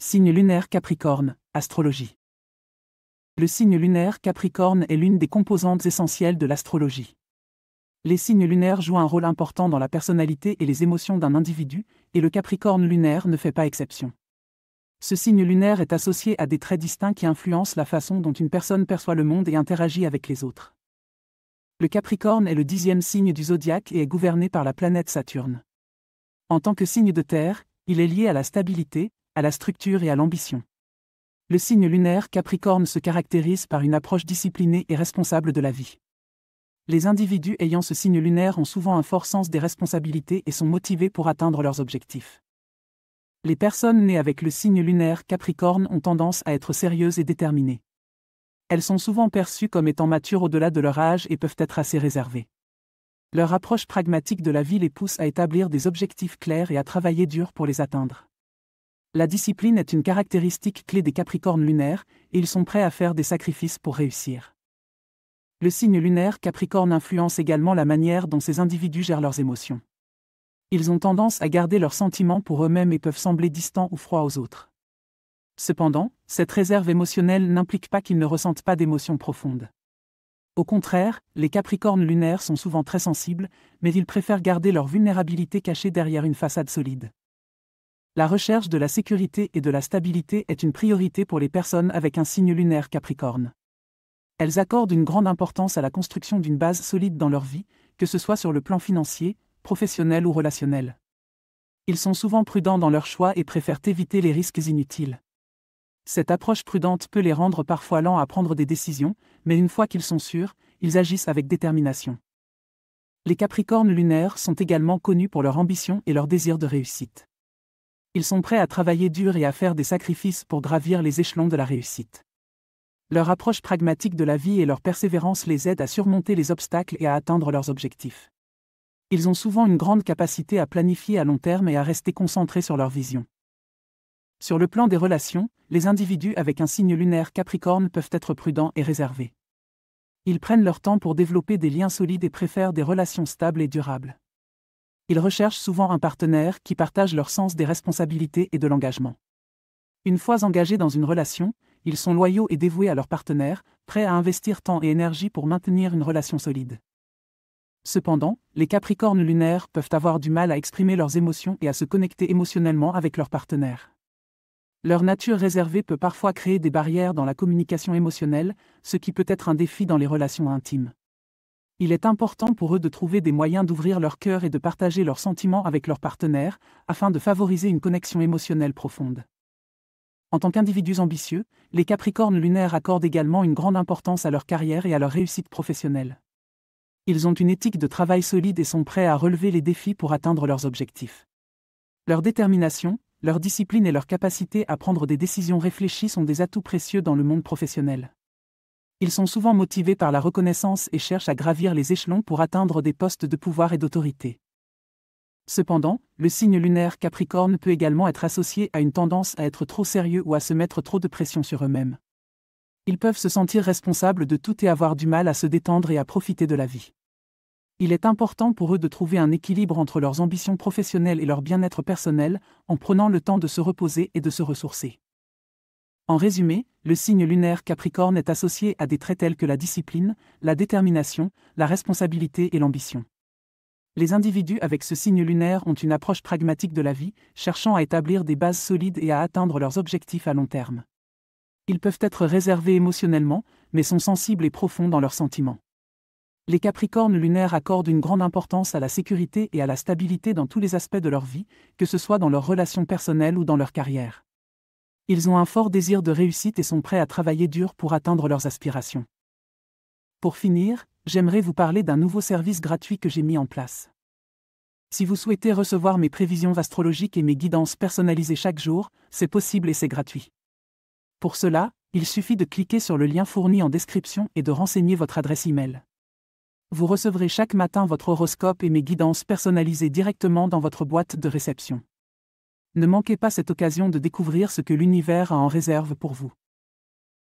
Signe lunaire Capricorne, astrologie. Le signe lunaire Capricorne est l'une des composantes essentielles de l'astrologie. Les signes lunaires jouent un rôle important dans la personnalité et les émotions d'un individu, et le Capricorne lunaire ne fait pas exception. Ce signe lunaire est associé à des traits distincts qui influencent la façon dont une personne perçoit le monde et interagit avec les autres. Le Capricorne est le 10e signe du zodiaque et est gouverné par la planète Saturne. En tant que signe de terre, il est lié à la stabilité, à la structure et à l'ambition. Le signe lunaire Capricorne se caractérise par une approche disciplinée et responsable de la vie. Les individus ayant ce signe lunaire ont souvent un fort sens des responsabilités et sont motivés pour atteindre leurs objectifs. Les personnes nées avec le signe lunaire Capricorne ont tendance à être sérieuses et déterminées. Elles sont souvent perçues comme étant matures au-delà de leur âge et peuvent être assez réservées. Leur approche pragmatique de la vie les pousse à établir des objectifs clairs et à travailler dur pour les atteindre. La discipline est une caractéristique clé des Capricornes lunaires, et ils sont prêts à faire des sacrifices pour réussir. Le signe lunaire Capricorne influence également la manière dont ces individus gèrent leurs émotions. Ils ont tendance à garder leurs sentiments pour eux-mêmes et peuvent sembler distants ou froids aux autres. Cependant, cette réserve émotionnelle n'implique pas qu'ils ne ressentent pas d'émotions profondes. Au contraire, les Capricornes lunaires sont souvent très sensibles, mais ils préfèrent garder leur vulnérabilité cachée derrière une façade solide. La recherche de la sécurité et de la stabilité est une priorité pour les personnes avec un signe lunaire Capricorne. Elles accordent une grande importance à la construction d'une base solide dans leur vie, que ce soit sur le plan financier, professionnel ou relationnel. Ils sont souvent prudents dans leurs choix et préfèrent éviter les risques inutiles. Cette approche prudente peut les rendre parfois lents à prendre des décisions, mais une fois qu'ils sont sûrs, ils agissent avec détermination. Les Capricornes lunaires sont également connus pour leur ambition et leur désir de réussite. Ils sont prêts à travailler dur et à faire des sacrifices pour gravir les échelons de la réussite. Leur approche pragmatique de la vie et leur persévérance les aident à surmonter les obstacles et à atteindre leurs objectifs. Ils ont souvent une grande capacité à planifier à long terme et à rester concentrés sur leur vision. Sur le plan des relations, les individus avec un signe lunaire Capricorne peuvent être prudents et réservés. Ils prennent leur temps pour développer des liens solides et préfèrent des relations stables et durables. Ils recherchent souvent un partenaire qui partage leur sens des responsabilités et de l'engagement. Une fois engagés dans une relation, ils sont loyaux et dévoués à leur partenaire, prêts à investir temps et énergie pour maintenir une relation solide. Cependant, les Capricornes lunaires peuvent avoir du mal à exprimer leurs émotions et à se connecter émotionnellement avec leur partenaire. Leur nature réservée peut parfois créer des barrières dans la communication émotionnelle, ce qui peut être un défi dans les relations intimes. Il est important pour eux de trouver des moyens d'ouvrir leur cœur et de partager leurs sentiments avec leur partenaire, afin de favoriser une connexion émotionnelle profonde. En tant qu'individus ambitieux, les Capricornes lunaires accordent également une grande importance à leur carrière et à leur réussite professionnelle. Ils ont une éthique de travail solide et sont prêts à relever les défis pour atteindre leurs objectifs. Leur détermination, leur discipline et leur capacité à prendre des décisions réfléchies sont des atouts précieux dans le monde professionnel. Ils sont souvent motivés par la reconnaissance et cherchent à gravir les échelons pour atteindre des postes de pouvoir et d'autorité. Cependant, le signe lunaire Capricorne peut également être associé à une tendance à être trop sérieux ou à se mettre trop de pression sur eux-mêmes. Ils peuvent se sentir responsables de tout et avoir du mal à se détendre et à profiter de la vie. Il est important pour eux de trouver un équilibre entre leurs ambitions professionnelles et leur bien-être personnel, en prenant le temps de se reposer et de se ressourcer. En résumé, le signe lunaire Capricorne est associé à des traits tels que la discipline, la détermination, la responsabilité et l'ambition. Les individus avec ce signe lunaire ont une approche pragmatique de la vie, cherchant à établir des bases solides et à atteindre leurs objectifs à long terme. Ils peuvent être réservés émotionnellement, mais sont sensibles et profonds dans leurs sentiments. Les Capricornes lunaires accordent une grande importance à la sécurité et à la stabilité dans tous les aspects de leur vie, que ce soit dans leurs relations personnelles ou dans leur carrière. Ils ont un fort désir de réussite et sont prêts à travailler dur pour atteindre leurs aspirations. Pour finir, j'aimerais vous parler d'un nouveau service gratuit que j'ai mis en place. Si vous souhaitez recevoir mes prévisions astrologiques et mes guidances personnalisées chaque jour, c'est possible et c'est gratuit. Pour cela, il suffit de cliquer sur le lien fourni en description et de renseigner votre adresse e-mail. Vous recevrez chaque matin votre horoscope et mes guidances personnalisées directement dans votre boîte de réception. Ne manquez pas cette occasion de découvrir ce que l'univers a en réserve pour vous.